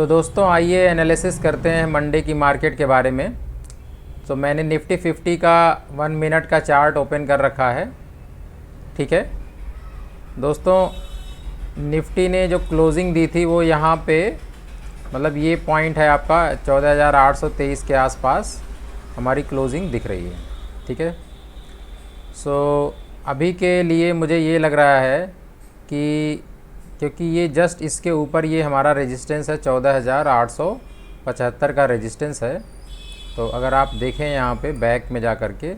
तो दोस्तों आइए एनालिसिस करते हैं मंडे की मार्केट के बारे में। तो मैंने निफ्टी 50 का 1 मिनट का चार्ट ओपन कर रखा है। ठीक है दोस्तों, निफ्टी ने जो क्लोजिंग दी थी वो यहाँ पे मतलब ये पॉइंट है आपका 14,823 के आसपास हमारी क्लोजिंग दिख रही है। ठीक है, सो अभी के लिए मुझे ये लग रहा है कि क्योंकि ये जस्ट इसके ऊपर ये हमारा रेजिस्टेंस है 14,875 का रेजिस्टेंस है। तो अगर आप देखें यहाँ पे बैक में जा कर के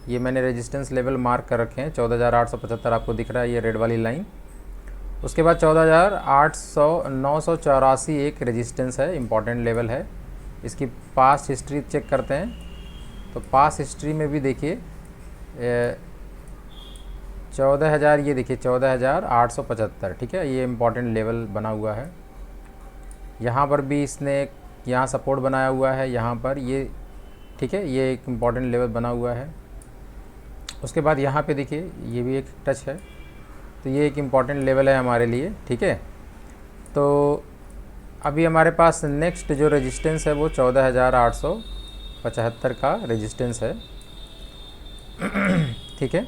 ये मैंने रेजिस्टेंस लेवल मार्क कर रखे हैं 14,875 आपको दिख रहा है ये रेड वाली लाइन। उसके बाद 984 एक रेजिस्टेंस है, इम्पॉर्टेंट लेवल है। इसकी पास्ट हिस्ट्री चेक करते हैं तो पास्ट हिस्ट्री में भी देखिए 14,000 ये देखिए 14,875। ठीक है, ये इम्पॉर्टेंट लेवल बना हुआ है। यहाँ पर भी इसने यहाँ सपोर्ट बनाया हुआ है यहाँ पर ये। ठीक है, ये एक इम्पॉर्टेंट लेवल बना हुआ है। उसके बाद यहाँ पे देखिए ये भी एक टच है, तो ये एक इम्पॉर्टेंट लेवल है हमारे लिए। ठीक है, तो अभी हमारे पास नेक्स्ट जो रेजिस्टेंस है वो 14,875 का रेजिस्टेंस है। ठीक है,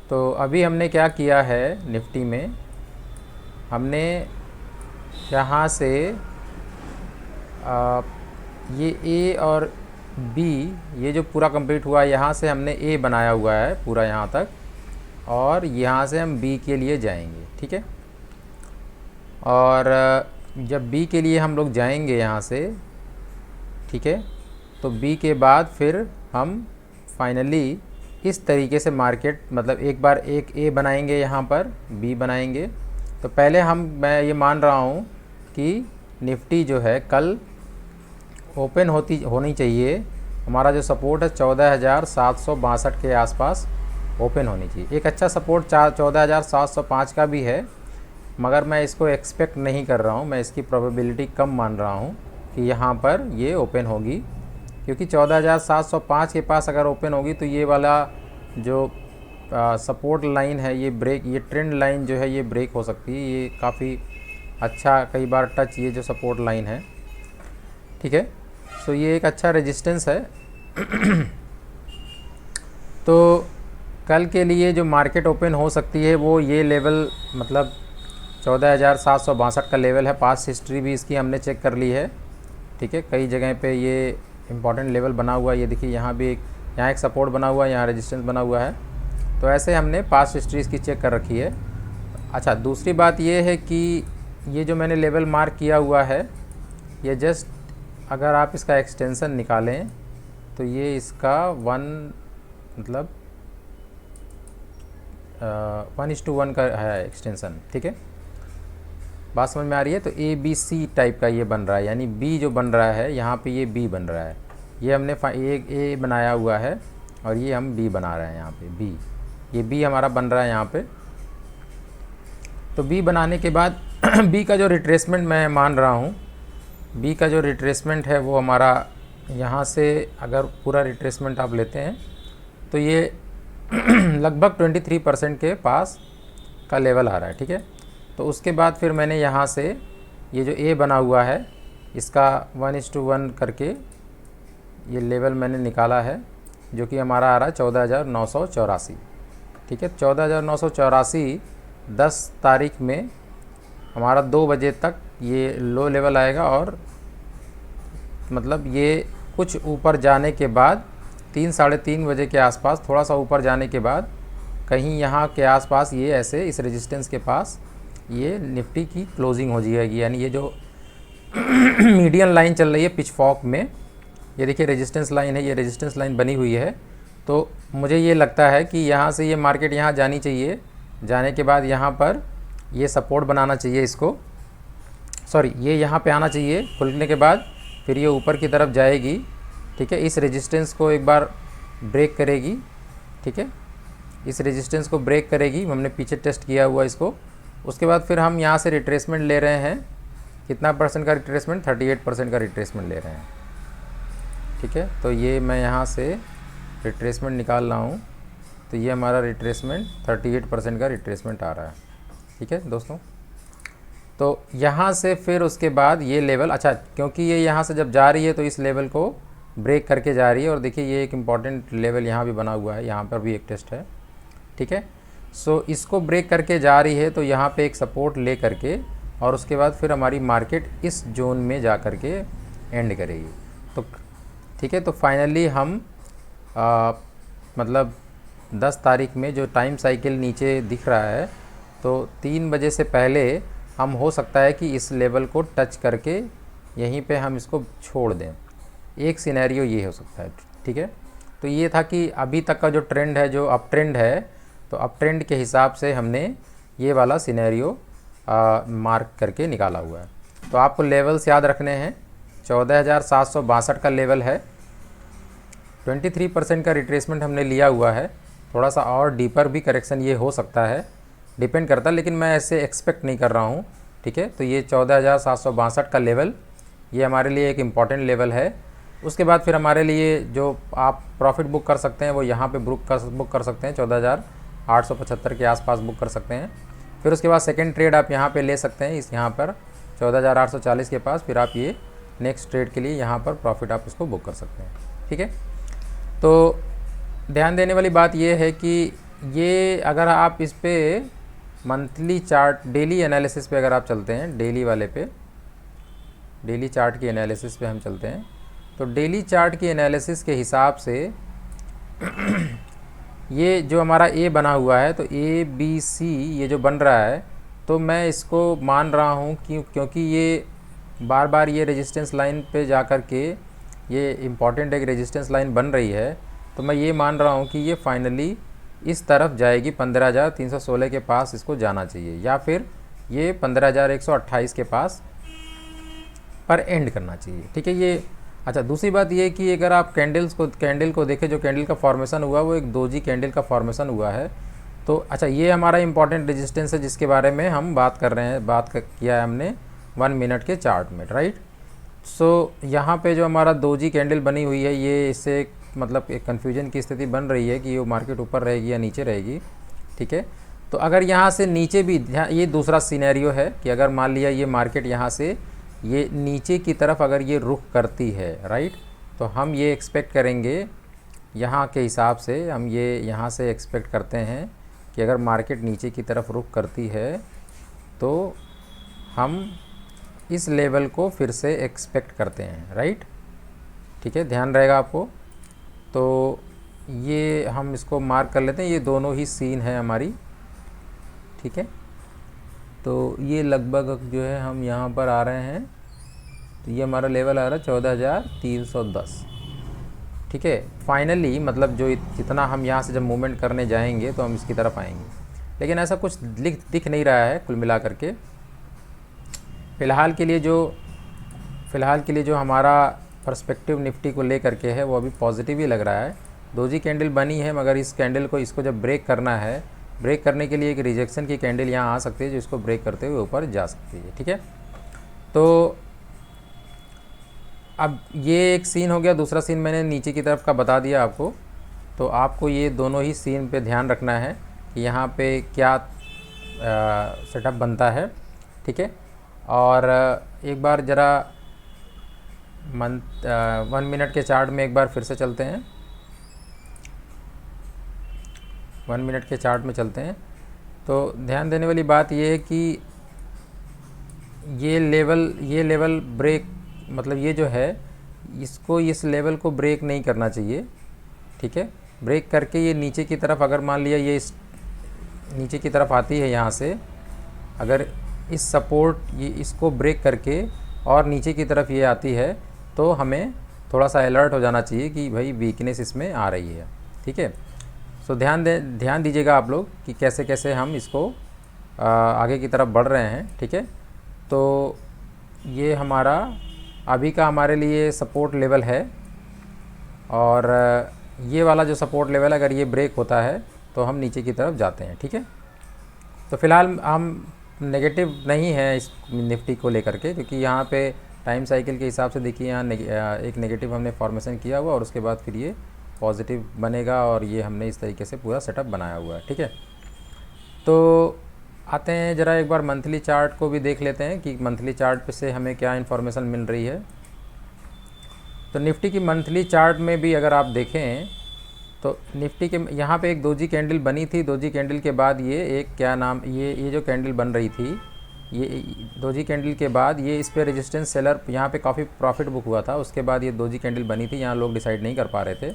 तो अभी हमने क्या किया है निफ्टी में, हमने यहाँ से ये ए और बी ये जो पूरा कंप्लीट हुआ यहाँ से हमने ए बनाया हुआ है पूरा यहाँ तक, और यहाँ से हम बी के लिए जाएंगे। ठीक है, और जब बी के लिए हम लोग जाएंगे यहाँ से, ठीक है, तो बी के बाद फिर हम फाइनली इस तरीके से मार्केट मतलब एक बार एक ए बनाएंगे यहाँ पर बी बनाएंगे। तो पहले मैं ये मान रहा हूँ कि निफ्टी जो है कल ओपन होनी चाहिए, हमारा जो सपोर्ट है 14,762 के आसपास ओपन होनी चाहिए। एक अच्छा सपोर्ट 14,705 का भी है, मगर मैं इसको एक्सपेक्ट नहीं कर रहा हूँ, मैं इसकी प्रोबेबिलिटी कम मान रहा हूँ कि यहाँ पर ये ओपन होगी, क्योंकि 14,705 के पास अगर ओपन होगी तो ये वाला जो सपोर्ट लाइन है ये ब्रेक, ये ट्रेंड लाइन जो है ये ब्रेक हो सकती है। ये काफ़ी अच्छा कई बार टच ये जो सपोर्ट लाइन है। ठीक है, सो ये एक अच्छा रेजिस्टेंस है। तो कल के लिए जो मार्केट ओपन हो सकती है वो ये लेवल मतलब 14,762 का लेवल है। पास्ट हिस्ट्री भी इसकी हमने चेक कर ली है। ठीक है, कई जगह पे ये इम्पॉर्टेंट लेवल बना हुआ है। ये देखिए यहाँ भी यहाँ एक सपोर्ट बना हुआ है, यहाँ रेजिस्टेंस बना हुआ है। तो ऐसे हमने पास्ट हिस्ट्री इसकी चेक कर रखी है। अच्छा, दूसरी बात ये है कि ये जो मैंने लेवल मार्क किया हुआ है ये जस्ट अगर आप इसका एक्सटेंशन निकालें तो ये इसका 1:1 का है एक्सटेंशन। ठीक है, बात समझ में आ रही है। तो ए बी सी टाइप का ये बन रहा है, यानी बी जो बन रहा है यहाँ पे ये बी बन रहा है। ये हमने ए बनाया हुआ है और ये हम बी बना रहे हैं यहाँ पे बी, ये बी हमारा बन रहा है यहाँ पे। तो बी बनाने के बाद बी का जो रिट्रेसमेंट मैं मान रहा हूँ, बी का जो रिट्रेसमेंट है वो हमारा यहाँ से अगर पूरा रिट्रेसमेंट आप लेते हैं तो ये लगभग 23% के पास का लेवल आ रहा है। ठीक है, तो उसके बाद फिर मैंने यहाँ से ये जो ए बना हुआ है इसका 1:1 करके ये लेवल मैंने निकाला है, जो कि हमारा आ रहा है 14,984। ठीक है, 14,984 10 तारीख में हमारा 2 बजे तक ये लो लेवल आएगा, और मतलब ये कुछ ऊपर जाने के बाद 3-3:30 बजे के आसपास थोड़ा सा ऊपर जाने के बाद कहीं यहाँ के आसपास ये ऐसे इस रेजिस्टेंस के पास ये निफ्टी की क्लोजिंग हो जाएगी। यानी ये जो मीडियन लाइन चल रही है पिच फॉक में, ये देखिए रेजिस्टेंस लाइन है, ये रेजिस्टेंस लाइन बनी हुई है। तो मुझे ये लगता है कि यहाँ से ये मार्केट यहाँ जानी चाहिए, जाने के बाद यहाँ पर ये सपोर्ट बनाना चाहिए इसको, सॉरी ये यहाँ पे आना चाहिए खुलने के बाद, फिर ये ऊपर की तरफ जाएगी। ठीक है, इस रेजिस्टेंस को एक बार ब्रेक करेगी। ठीक है, इस रेजिस्टेंस को ब्रेक करेगी, हमने पीछे टेस्ट किया हुआ इसको। उसके बाद फिर हम यहाँ से रिट्रेसमेंट ले रहे हैं, कितना परसेंट का रिट्रेसमेंट, 38% का रिट्रेसमेंट ले रहे हैं। ठीक है, तो ये मैं यहाँ से रिट्रेसमेंट निकाल रहा हूँ, तो ये हमारा रिट्रेसमेंट 38% का रिट्रेसमेंट आ रहा है। ठीक है दोस्तों, तो यहाँ से फिर उसके बाद ये लेवल, अच्छा क्योंकि ये यहाँ से जब जा रही है तो इस लेवल को ब्रेक करके जा रही है, और देखिए ये एक इम्पॉर्टेंट लेवल यहाँ भी बना हुआ है, यहाँ पर भी एक टेस्ट है, ठीक है। सो इसको ब्रेक करके जा रही है तो यहाँ पे एक सपोर्ट ले करके और उसके बाद फिर हमारी मार्केट इस जोन में जा कर के एंड करेगी। तो ठीक है, तो फाइनली हम मतलब 10 तारीख में जो टाइम साइकिल नीचे दिख रहा है, तो 3 बजे से पहले हम हो सकता है कि इस लेवल को टच करके यहीं पे हम इसको छोड़ दें। एक सिनेरियो ये हो सकता है, ठीक है। तो ये था कि अभी तक का जो ट्रेंड है, जो अप ट्रेंड है, तो अप ट्रेंड के हिसाब से हमने ये वाला सिनेरियो मार्क करके निकाला हुआ है। तो आपको लेवल्स याद रखने हैं। 14,762 का लेवल है, 23% का रिट्रेसमेंट हमने लिया हुआ है। थोड़ा सा और डीपर भी करेक्शन ये हो सकता है, डिपेंड करता है, लेकिन मैं ऐसे एक्सपेक्ट नहीं कर रहा हूँ, ठीक है। तो ये 14,762 का लेवल ये हमारे लिए एक इम्पॉर्टेंट लेवल है। उसके बाद फिर हमारे लिए जो आप प्रॉफिट बुक कर सकते हैं वो यहाँ पे बुक कर सकते हैं, 14,875 के आसपास बुक कर सकते हैं। फिर उसके बाद सेकंड ट्रेड आप यहाँ पे ले सकते हैं, इस यहाँ पर 14,840 के पास, फिर आप ये नेक्स्ट ट्रेड के लिए यहाँ पर प्रॉफिट आप उसको बुक कर सकते हैं, ठीक है। तो ध्यान देने वाली बात ये है कि ये अगर आप इस पर मंथली चार्ट, डेली एनालिसिस पे अगर आप चलते हैं, डेली वाले पे, डेली चार्ट की एनालिसिस पे हम चलते हैं, तो डेली चार्ट की एनालिसिस के हिसाब से ये जो हमारा ए बना हुआ है, तो ए बी सी ये जो बन रहा है, तो मैं इसको मान रहा हूँ क्योंकि ये बार बार ये रेजिस्टेंस लाइन पे जा कर के ये इम्पॉर्टेंट एक रेजिस्टेंस लाइन बन रही है, तो मैं ये मान रहा हूँ कि ये फाइनली इस तरफ जाएगी, 15,316 के पास इसको जाना चाहिए, या फिर ये 15,128 के पास पर एंड करना चाहिए, ठीक है। ये अच्छा, दूसरी बात ये कि अगर आप कैंडल को देखें, जो कैंडल का फॉर्मेशन हुआ वो एक दोजी कैंडल का फॉर्मेशन हुआ है। तो अच्छा, ये हमारा इंपॉर्टेंट रेजिस्टेंस है जिसके बारे में हम बात कर रहे हैं, किया है हमने 1 मिनट के चार्ट में, राइट। सो यहाँ पे जो हमारा दोजी कैंडल बनी हुई है, ये इससे मतलब एक कन्फ्यूजन की स्थिति बन रही है कि वो मार्केट ऊपर रहेगी या नीचे रहेगी, ठीक है। तो अगर यहाँ से नीचे भी, ये दूसरा सिनेरियो है कि अगर मान लिया ये मार्केट यहाँ से ये नीचे की तरफ अगर ये रुख करती है, राइट, तो हम ये एक्सपेक्ट करेंगे, यहाँ के हिसाब से हम ये यहाँ से एक्सपेक्ट करते हैं कि अगर मार्केट नीचे की तरफ रुख करती है तो हम इस लेवल को फिर से एक्सपेक्ट करते हैं, राइट, ठीक है, ध्यान रहेगा आपको। तो ये हम इसको मार्क कर लेते हैं, ये दोनों ही सीन है हमारी, ठीक है। तो ये लगभग जो है हम यहाँ पर आ रहे हैं, तो ये हमारा लेवल आ रहा है 14,310, ठीक है। फाइनली मतलब जो जितना हम यहाँ से जब मूवमेंट करने जाएंगे तो हम इसकी तरफ आएंगे, लेकिन ऐसा कुछ दिख नहीं रहा है कुल मिला करके। फ़िलहाल के लिए जो हमारा पर्सपेक्टिव निफ्टी को ले करके है वो अभी पॉजिटिव ही लग रहा है। दोजी कैंडल बनी है, मगर इस कैंडल को, इसको जब ब्रेक करना है, ब्रेक करने के लिए एक रिजेक्शन की कैंडल यहाँ आ सकती है जो इसको ब्रेक करते हुए ऊपर जा सकती है, ठीक है। तो अब ये एक सीन हो गया, दूसरा सीन मैंने नीचे की तरफ का बता दिया आपको। तो आपको ये दोनों ही सीन पे ध्यान रखना है कि यहाँ पे क्या सेटअप बनता है, ठीक है। और एक बार ज़रा 1 मिनट के चार्ट में एक बार फिर से चलते हैं, 1 मिनट के चार्ट में चलते हैं। तो ध्यान देने वाली बात ये है कि ये लेवल ब्रेक, मतलब ये जो है इसको, इस लेवल को ब्रेक नहीं करना चाहिए, ठीक है। ब्रेक करके ये नीचे की तरफ, अगर मान लिया ये इस नीचे की तरफ आती है, यहाँ से अगर इस सपोर्ट, ये इसको ब्रेक करके और नीचे की तरफ ये आती है, तो हमें थोड़ा सा अलर्ट हो जाना चाहिए कि भाई वीकनेस इसमें आ रही है, ठीक है। सो ध्यान दीजिएगा आप लोग कि कैसे कैसे हम इसको आगे की तरफ बढ़ रहे हैं, ठीक है। तो ये हमारा अभी का हमारे लिए सपोर्ट लेवल है, और ये वाला जो सपोर्ट लेवल अगर ये ब्रेक होता है तो हम नीचे की तरफ जाते हैं, ठीक है। तो फ़िलहाल हम नेगेटिव नहीं है इस निफ्टी को लेकर के, क्योंकि यहाँ पे टाइम साइकिल के हिसाब से देखिए यहाँ एक नेगेटिव हमने फॉर्मेशन किया हुआ, और उसके बाद फिर ये पॉजिटिव बनेगा, और ये हमने इस तरीके से पूरा सेटअप बनाया हुआ है, ठीक है। तो आते हैं ज़रा एक बार मंथली चार्ट को भी देख लेते हैं कि मंथली चार्ट पे से हमें क्या इन्फॉर्मेशन मिल रही है। तो निफ्टी की मंथली चार्ट में भी अगर आप देखें तो निफ्टी के यहाँ पे एक दोजी कैंडल बनी थी। दोजी कैंडल के बाद ये एक क्या नाम, ये जो कैंडल बन रही थी, ये दोजी कैंडल के बाद ये इस पे रेजिस्टेंस सेलर, यहाँ पे काफ़ी प्रॉफिट बुक हुआ था। उसके बाद ये दोजी कैंडल बनी थी, यहाँ लोग डिसाइड नहीं कर पा रहे थे,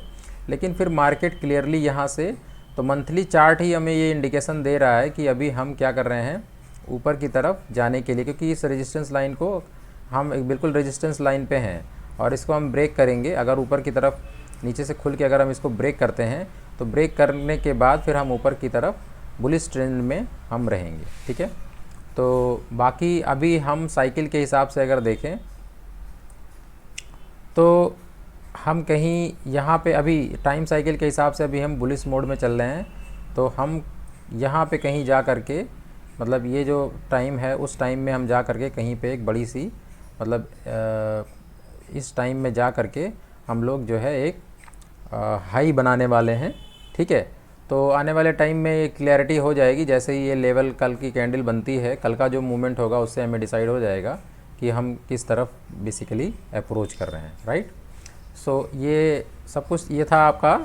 लेकिन फिर मार्केट क्लियरली यहाँ से, तो मंथली चार्ट ही हमें ये इंडिकेशन दे रहा है कि अभी हम क्या कर रहे हैं, ऊपर की तरफ जाने के लिए, क्योंकि इस रेजिस्टेंस लाइन को हम एक बिल्कुल रेजिस्टेंस लाइन पे हैं और इसको हम ब्रेक करेंगे। अगर ऊपर की तरफ नीचे से खुल के अगर हम इसको ब्रेक करते हैं तो ब्रेक करने के बाद फिर हम ऊपर की तरफ बुलिश ट्रेंड में हम रहेंगे। ठीक है, तो बाकी अभी हम साइकिल के हिसाब से अगर देखें तो हम कहीं यहाँ पे अभी टाइम साइकिल के हिसाब से अभी हम बुलिश मोड में चल रहे हैं। तो हम यहाँ पे कहीं जा कर के, मतलब ये जो टाइम है उस टाइम में हम जा कर के कहीं पे एक बड़ी सी, मतलब इस टाइम में जा कर के हम लोग जो है एक हाई बनाने वाले हैं। ठीक है, तो आने वाले टाइम में क्लैरिटी हो जाएगी। जैसे ही ये लेवल कल की कैंडल बनती है, कल का जो मूवमेंट होगा उससे हमें डिसाइड हो जाएगा कि हम किस तरफ बेसिकली अप्रोच कर रहे हैं। राइट, सो ये सब कुछ ये था आपका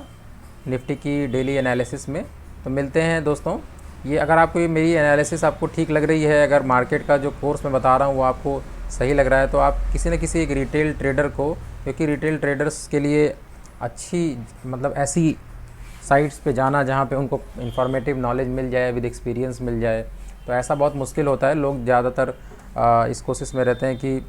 निफ्टी की डेली एनालिसिस में। तो मिलते हैं दोस्तों। ये अगर आपको ये मेरी एनालिसिस आपको ठीक लग रही है, अगर मार्केट का जो कोर्स मैं बता रहा हूँ वो आपको सही लग रहा है, तो आप किसी न किसी एक रिटेल ट्रेडर को, क्योंकि रिटेल ट्रेडर्स के लिए अच्छी, मतलब ऐसी साइट्स पे जाना जहाँ पे उनको इन्फॉर्मेटिव नॉलेज मिल जाए, विद एक्सपीरियंस मिल जाए, तो ऐसा बहुत मुश्किल होता है। लोग ज़्यादातर इस कोशिश में रहते हैं कि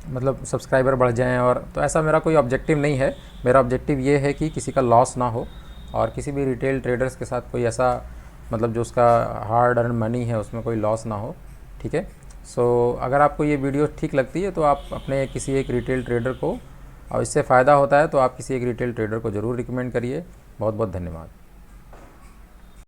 मतलब सब्सक्राइबर बढ़ जाएं, और तो ऐसा मेरा कोई ऑब्जेक्टिव नहीं है। मेरा ऑब्जेक्टिव ये है कि किसी का लॉस ना हो और किसी भी रिटेल ट्रेडर्स के साथ कोई ऐसा, मतलब जो उसका हार्ड अर्न मनी है उसमें कोई लॉस ना हो। ठीक है, सो अगर आपको ये वीडियो ठीक लगती है तो आप अपने किसी एक रिटेल ट्रेडर को, और इससे फ़ायदा होता है तो आप किसी एक रिटेल ट्रेडर को ज़रूर रिकमेंड करिए। बहुत बहुत धन्यवाद।